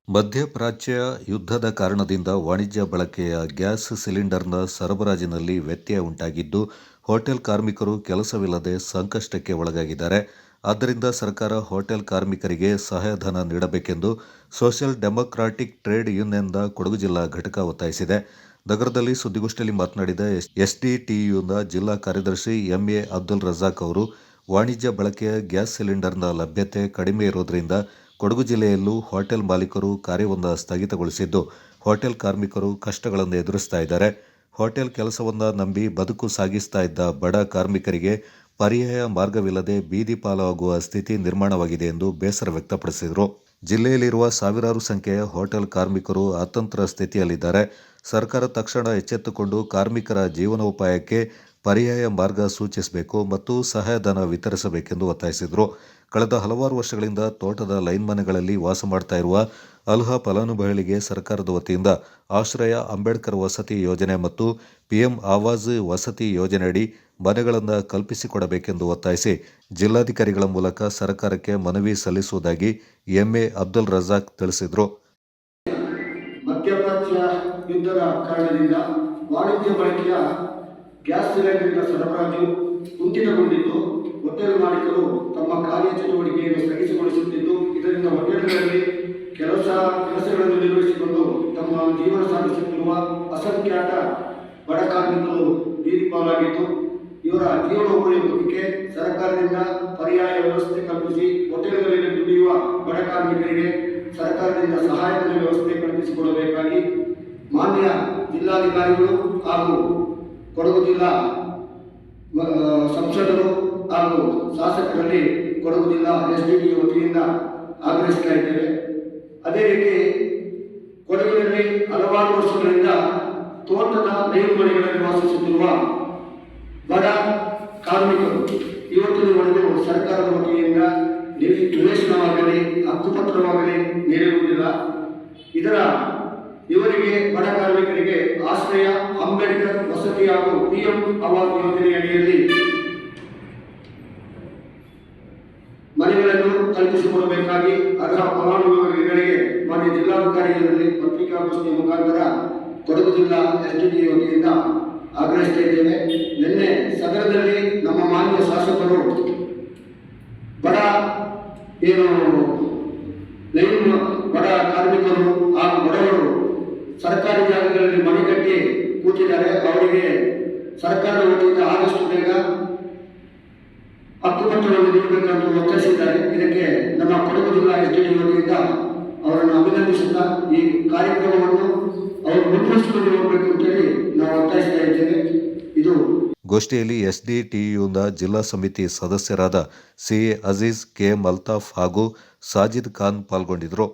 ಮಧ್ಯಪ್ರಾಚ್ಯ ಯುದ್ಧದ ಕಾರಣದಿಂದ ವಾಣಿಜ್ಯ ಬಳಕೆಯ ಗ್ಯಾಸ್ ಸಿಲಿಂಡರ್ನ ಸರಬರಾಜಿನಲ್ಲಿ ವ್ಯತ್ಯಯ ಉಂಟಾಗಿದ್ದು, ಹೋಟೆಲ್ ಕಾರ್ಮಿಕರು ಕೆಲಸವಿಲ್ಲದೆ ಸಂಕಷ್ಟಕ್ಕೆ ಒಳಗಾಗಿದ್ದಾರೆ. ಆದ್ದರಿಂದ ಸರ್ಕಾರ ಹೋಟೆಲ್ ಕಾರ್ಮಿಕರಿಗೆ ಸಹಾಯಧನ ನೀಡಬೇಕೆಂದು ಸೋಷಿಯಲ್ ಡೆಮೊಕ್ರಾಟಿಕ್ ಟ್ರೇಡ್ ಯೂನಿಯನ್ದ ಕೊಡಗು ಜಿಲ್ಲಾ ಘಟಕ ಒತ್ತಾಯಿಸಿದೆ. ನಗರದಲ್ಲಿ ಸುದ್ದಿಗೋಷ್ಠಿಯಲ್ಲಿ ಮಾತನಾಡಿದ ಎಸ್ಡಿಟಿಯುನ ಜಿಲ್ಲಾ ಕಾರ್ಯದರ್ಶಿ ಎಂಎ ಅಬ್ದುಲ್ ರಜಾಕ್ ಅವರು, ವಾಣಿಜ್ಯ ಬಳಕೆಯ ಗ್ಯಾಸ್ ಸಿಲಿಂಡರ್ನ ಲಭ್ಯತೆ ಕಡಿಮೆ ಇರುವುದರಿಂದ ಕೊಡಗು ಜಿಲ್ಲೆಯಲ್ಲೂ ಹೋಟೆಲ್ ಮಾಲೀಕರು ಕಾರ್ಯವನ್ನು ಸ್ಥಗಿತಗೊಳಿಸಿದ್ದು, ಹೋಟೆಲ್ ಕಾರ್ಮಿಕರು ಕಷ್ಟಗಳನ್ನು ಎದುರಿಸ್ತಾ ಇದ್ದಾರೆ. ಹೋಟೆಲ್ ಕೆಲಸವನ್ನ ನಂಬಿ ಬದುಕು ಸಾಗಿಸ್ತಾ ಇದ್ದ ಬಡ ಕಾರ್ಮಿಕರಿಗೆ ಪರ್ಯಾಯ ಮಾರ್ಗವಿಲ್ಲದೆ ಬೀದಿ ಪಾಲಾಗುವ ಸ್ಥಿತಿ ನಿರ್ಮಾಣವಾಗಿದೆ ಎಂದು ಬೇಸರ ವ್ಯಕ್ತಪಡಿಸಿದರು. ಜಿಲ್ಲೆಯಲ್ಲಿರುವ ಸಾವಿರಾರು ಸಂಖ್ಯೆಯ ಹೋಟೆಲ್ ಕಾರ್ಮಿಕರು ಅತಂತ್ರ ಸ್ಥಿತಿಯಲ್ಲಿದ್ದಾರೆ. ಸರ್ಕಾರ ತಕ್ಷಣ ಎಚ್ಚೆತ್ತುಕೊಂಡು ಕಾರ್ಮಿಕರ ಜೀವನೋಪಾಯಕ್ಕೆ ಪರ್ಯಾಯ ಮಾರ್ಗ ಸೂಚಿಸಬೇಕು ಮತ್ತು ಸಹಾಯಧನ ವಿತರಿಸಬೇಕೆಂದು ಒತ್ತಾಯಿಸಿದರು. ಕಳೆದ ಹಲವಾರು ವರ್ಷಗಳಿಂದ ತೋಟದ ಲೈನ್ ಮನೆಗಳಲ್ಲಿ ವಾಸ ಮಾಡ್ತಾ ಇರುವ ಅರ್ಹ ಫಲಾನುಭವಿಗಳಿಗೆ ಸರ್ಕಾರದ ವತಿಯಿಂದ ಆಶ್ರಯ ಅಂಬೇಡ್ಕರ್ ವಸತಿ ಯೋಜನೆ ಮತ್ತು ಪಿಎಂ ಆವಾಸ್ ವಸತಿ ಯೋಜನೆಯಡಿ ಮನೆಗಳನ್ನು ಕಲ್ಪಿಸಿಕೊಡಬೇಕೆಂದು ಒತ್ತಾಯಿಸಿ ಜಿಲ್ಲಾಧಿಕಾರಿಗಳ ಮೂಲಕ ಸರ್ಕಾರಕ್ಕೆ ಮನವಿ ಸಲ್ಲಿಸುವುದಾಗಿ ಎಂಎ ಅಬ್ದುಲ್ ರಜಾಕ್ ತಿಳಿಸಿದರು. ಮಧ್ಯಪ್ರಾಚ್ಯ ಯುದ್ಧದ ಕಾರಣದಿಂದ ವಾಣಿಜ್ಯ ಬಳಕೆಯ ಗ್ಯಾಸ್ ಸಿಲಿಂಡರ್ನ ಸರಬರಾಜು ಕುಂಠಿತಗೊಂಡಿದ್ದು, ಹೋಟೆಲ್ ಮಾಲೀಕರು ತಮ್ಮ ಕಾರ್ಯಚಟುವಟಿಕೆಯನ್ನು ಸ್ಥಗಿತಗೊಳಿಸುತ್ತಿದ್ದು, ಇದರಿಂದ ಹೋಟೆಲ್ಗಳಲ್ಲಿ ಕೆಲಸಗಳನ್ನು ನಿರ್ವಹಿಸಿಕೊಂಡು ತಮ್ಮ ಜೀವನ ಸಾಗಿಸುತ್ತಿರುವ ಅಸಂಖ್ಯಾತ ಬಡ ಕಾರ್ಮಿಕರು ಬೀದಿ ಪಾಲಾಗಿದ್ದು, ಇವರ ಜೀವನೋಪಾಯಕ್ಕೆ ಸರ್ಕಾರದಿಂದ ಪರ್ಯಾಯ ವ್ಯವಸ್ಥೆ ಕಲ್ಪಿಸಿ ಹೋಟೆಲ್ಗಳಲ್ಲಿ ದುಡಿಯುವ ಬಡ ಕಾರ್ಮಿಕರಿಗೆ ಸರ್ಕಾರದಿಂದ ಸಹಾಯಧನ ವ್ಯವಸ್ಥೆ ಕಲ್ಪಿಸಿಕೊಡಬೇಕಾಗಿ ಮಾನ್ಯ ಜಿಲ್ಲಾಧಿಕಾರಿಗಳು ಹಾಗೂ ಕೊಡಗು ಜಿಲ್ಲಾ ಸಂಸದರು ಹಾಗೂ ಶಾಸಕರಲ್ಲಿ ಕೊಡಗು ಜಿಲ್ಲಾ ಎಸ್ಡಿಟಿ ವತಿಯಿಂದ ಆಗ್ರಹಿಸ್ತಾ ಇದ್ದೇವೆ. ಅದೇ ರೀತಿ ಕೊಡಗಿನಲ್ಲಿ ಹಲವಾರು ವರ್ಷಗಳಿಂದ ತೋಟದ ಲೈನ್ ಮನೆಗಳಲ್ಲಿ ವಾಸಿಸುತ್ತಿರುವ ಬಡ ಕಾರ್ಮಿಕರು ಇವತ್ತಿನವರೆಗೂ ಸರ್ಕಾರದ ವತಿಯಿಂದ ನಿವೇಶನವಾಗಲಿ ಹಕ್ಕುಪತ್ರವಾಗಲಿ ನೀಡಿರುವುದಿಲ್ಲ. ಇವರಿಗೆ ಬಡ ಕಾರ್ಮಿಕರಿಗೆ ಆಶ್ರಯ ಅಂಬೇಡ್ಕರ್ ವಸತಿ ಹಾಗೂ ಪಿಎಂ ಆವಾಸ್ ಯೋಜನೆ ಅಡಿಯಲ್ಲಿ ಮನೆಗಳನ್ನು ಕಲ್ಪಿಸಿಕೊಡಬೇಕಾಗಿ ಅರ್ಹ ಫಲಾನುಭವಿಗಳಿಗೆ ಮಾನ್ಯ ಜಿಲ್ಲಾಧಿಕಾರಿಗಳಲ್ಲಿ ಪತ್ರಿಕಾಗೋಷ್ಠಿಯ ಮುಖಾಂತರ ಕೊಡಗು ಜಿಲ್ಲಾ ಎಸ್ಡಿಟಿ ವತಿಯಿಂದ ಆಗ್ರಹಿಸ್ತಾ ಇದ್ದೇವೆ. ನಿನ್ನೆ ಸದನದಲ್ಲಿ ನಮ್ಮ ಮಾನ್ಯ ಶಾಸಕರು ಬಡ ಕಾರ್ಮಿಕರು ಹಾಗೂ ಬಡವರು ಸರ್ಕಾರಿ ಜಾಗಗಳಲ್ಲಿ ಮನೆ ಕಟ್ಟಿ ಕೂತಿದ್ದಾರೆ. ಅವರಿಗೆ ಸರ್ಕಾರದ ವತಿಯಿಂದ ಆದಷ್ಟು ಬೇಗ ಹಕ್ಕುಪತ್ರವನ್ನು ನೀಡಬೇಕೆಂದು ಒತ್ತಾಯಿಸಿದ್ದಾರೆ. ಇದಕ್ಕೆ ನಮ್ಮ ಕೊಡಗು ಜಿಲ್ಲಾ ಎಸ್ಡಿಟಿ ವತಿಯಿಂದ ಅವರನ್ನು ಅಭಿನಂದಿಸುತ್ತಾ ಈ ಕಾರ್ಯಕ್ರಮವನ್ನು ಅವರು ಮುಂದುವರಿಸಿಕೊಂಡು ಹೋಗಬೇಕು ಅಂತೇಳಿ ನಾವು ಒತ್ತಾಯಿಸ್ತಾ ಇದ್ದೇವೆ. ಇದು ಗೋಷ್ಠಿಯಲ್ಲಿ ಎಸ್ಡಿಟಿಯುನ ಜಿಲ್ಲಾ ಸಮಿತಿ ಸದಸ್ಯರಾದ ಸಿಎ ಅಜೀಜ್, ಕೆಎಂ ಅಲ್ತಾಫ್ ಹಾಗೂ ಸಾಜಿದ್ ಖಾನ್ ಪಾಲ್ಗೊಂಡಿದ್ದರು.